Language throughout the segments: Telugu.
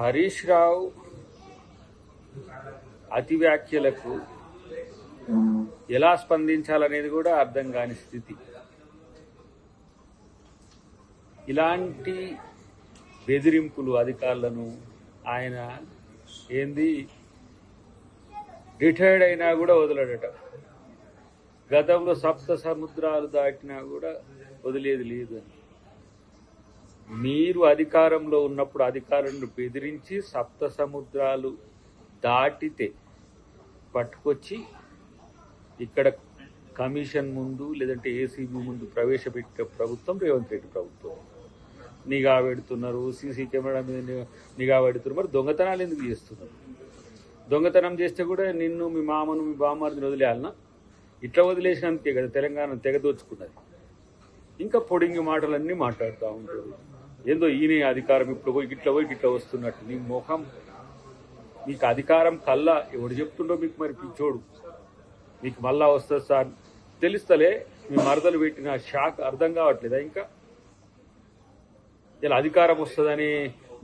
హరీష్ రావు అతి వ్యాఖ్యలకు ఎలా స్పందించాలనేది కూడా అర్థం కాని స్థితి. ఇలాంటి బెదిరింపులు అధికారులను ఆయన ఏంది రిటైర్డ్ అయినా కూడా వదలడట. గతంలో సప్త సముద్రాలు దాటినా కూడా వదిలేది లేదు అని. మీరు అధికారంలో ఉన్నప్పుడు అధికారులను బెదిరించి సప్త సముద్రాలు దాటితే పట్టుకొచ్చి ఇక్కడ కమిషన్ ముందు లేదంటే ఏసీబీ ముందు ప్రవేశపెట్టే ప్రభుత్వం రేవంత్ రెడ్డి ప్రభుత్వం. నిఘా పెడుతున్నారు, సీసీ కెమెరా మీద నిఘా పెడుతున్నారు. మరి దొంగతనాలు ఎందుకు చేస్తున్నారు? దొంగతనం చేస్తే కూడా నిన్ను, మీ మామను, మీ బామ్మారిని వదిలేయాలన్నా? ఇట్లా వదిలేసినందుకే కదా తెలంగాణ తెగదోచుకున్నది. ఇంకా పొడింగి మాటలన్నీ మాట్లాడుతూ ఉంటారు. ఏందో ఈయన అధికారం ఇప్పుడు పోయి ఇట్లా వస్తున్నట్టు. నీ ముఖం, మీకు అధికారం కల్లా ఎవడు చెప్తుండో మీకు మరి పిచ్చోడు. మీకు మళ్ళా వస్తుంది సార్ తెలుస్తలే. మీ మరదలు పెట్టిన షాక్ అర్థం కావట్లేదా? ఇంకా ఇలా అధికారం వస్తుందని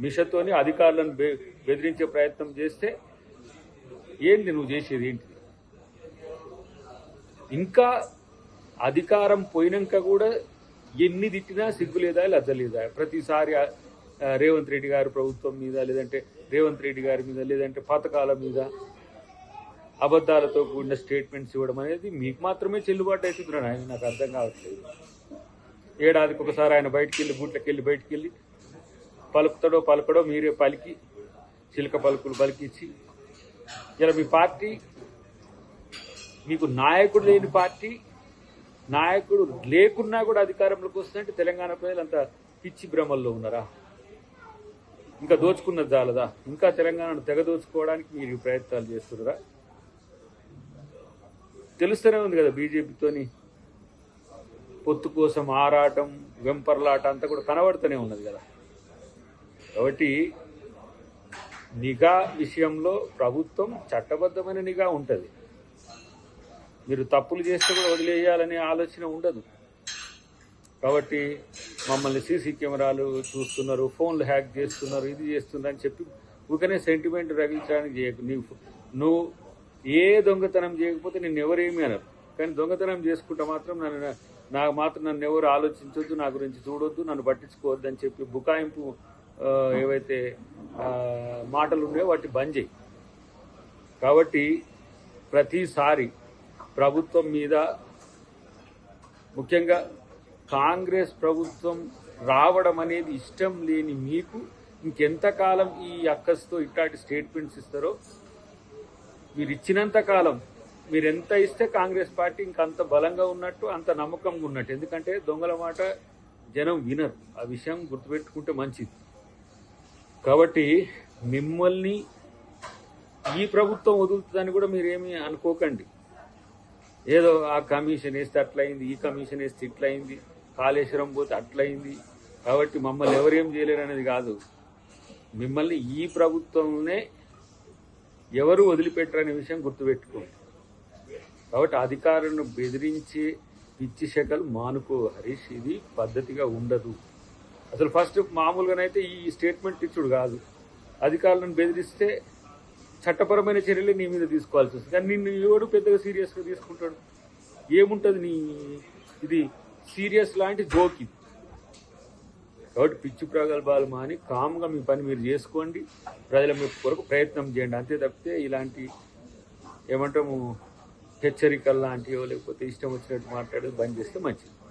మిషతోని అధికారులను బెదిరించే ప్రయత్నం చేస్తే ఏంది నువ్వు చేసేది ఏంటిది? ఇంకా అధికారం పోయినాక కూడా ఎన్ని తిట్టినా సిగ్గు లేదా, లజ్జ లేదా? ప్రతిసారి రేవంత్ రెడ్డి గారి ప్రభుత్వం మీద, లేదంటే రేవంత్ రెడ్డి గారి మీద, లేదంటే పథకాల మీద అబద్ధాలతో కూడిన స్టేట్మెంట్స్ ఇవ్వడం అనేది మీకు మాత్రమే చెల్లుబాటు అవుతుందని ఆయన నాకు అర్థం కావట్లేదు. ఏడాదికి ఒకసారి ఆయన గూట్లకెళ్ళి బయటికి వెళ్ళి పలుకుతాడో పలకడో మీరే పలికి చిలక పలుకులు పలికిచ్చి ఇలా మీ పార్టీ, మీకు నాయకుడు లేని పార్టీ, నాయకుడు లేకున్నా కూడా అధికారంలోకి వస్తుందంటే తెలంగాణ ప్రజలు అంత పిచ్చి భ్రమల్లో ఉన్నారా? ఇంకా దోచుకున్నది చాలదా? ఇంకా తెలంగాణను తెగదోచుకోవడానికి మీరు ప్రయత్నాలు చేస్తున్నారా? తెలుస్తూనే ఉంది కదా బీజేపీతోని పొత్తు కోసం ఆరాటం, వెంపర్లాట అంతా కూడా కనబడుతూనే ఉన్నది కదా. కాబట్టి నిఘా విషయంలో ప్రభుత్వం చట్టబద్ధమైన నిఘా ఉంటుంది. మీరు తప్పులు చేస్తే కూడా వదిలేయాలనే ఆలోచన ఉండదు. కాబట్టి మమ్మల్ని సీసీ కెమెరాలు చూస్తున్నారు, ఫోన్లు హ్యాక్ చేస్తున్నారు, ఇది చేస్తున్నారు అని చెప్పి ఊకనే సెంటిమెంట్ రగిలించడానికి చేయకు. నువ్వు ఏ దొంగతనం చేయకపోతే నిన్ను ఎవరేమీ అనరు. కానీ దొంగతనం చేసుకుంటే మాత్రం నన్ను ఎవరు ఆలోచించొద్దు, నా గురించి చూడొద్దు, నన్ను పట్టించుకోవద్దు అని చెప్పి బుకాయింపు ఏవైతే మాటలు ఉన్నాయో వాటి బంద్ చేయి. కాబట్టి ప్రతిసారి ప్రభుత్వం మీద, ముఖ్యంగా కాంగ్రెస్ ప్రభుత్వం రావడం అనేది ఇష్టం లేని మీకు ఇంకెంతకాలం ఈ అక్కస్తో ఇట్లాంటి స్టేట్మెంట్స్ ఇస్తారో, మీరు ఇచ్చినంత కాలం, మీరు ఎంత ఇస్తే కాంగ్రెస్ పార్టీ ఇంకంత బలంగా ఉన్నట్టు, అంత నమ్మకంగా ఉన్నట్టు. ఎందుకంటే దొంగల మాట జనం వినరు. ఆ విషయం గుర్తుపెట్టుకుంటే మంచిది. కాబట్టి మిమ్మల్ని ఈ ప్రభుత్వం వదులుతుందని కూడా మీరేమీ అనుకోకండి. ఏదో ఆ కమిషన్ వేస్తే అట్లయింది, ఈ కమిషన్ వేస్తే ఇట్లయింది, కాళేశ్వరం పోతే అట్లయింది, కాబట్టి మమ్మల్ని ఎవరేం చేయలేరు అనేది కాదు. మిమ్మల్ని ఈ ప్రభుత్వంనే ఎవరు వదిలిపెట్టరనే విషయం గుర్తుపెట్టుకోండి. కాబట్టి అధికారులను బెదిరించే పిచ్చి శకలు మానుకో హరీష్. ఇది పద్ధతిగా ఉండదు. అసలు ఫస్ట్ మామూలుగానైతే ఈ స్టేట్మెంట్ ఇచ్చుడు కాదు. అధికారులను బెదిరిస్తే చట్టపరమైన చర్యలు నీ మీద తీసుకోవాల్సి వస్తుంది. కానీ నిన్ను ఎవడు పెద్దగా సీరియస్గా తీసుకుంటాడు? ఏముంటుంది ఇది సీరియస్ లాంటి జోక్ ఇది. కాబట్టి పిచ్చి ప్రగల్భాలు మాని కామ్గా మీ పని మీరు చేసుకోండి, ప్రజల కొరకు ప్రయత్నం చేయండి. అంతే తప్పితే ఇలాంటి ఏమంటాము హెచ్చరికలు లాంటివో లేకపోతే ఇష్టం వచ్చినట్టు మాట్లాడేది బంద్ చేస్తే మంచిది.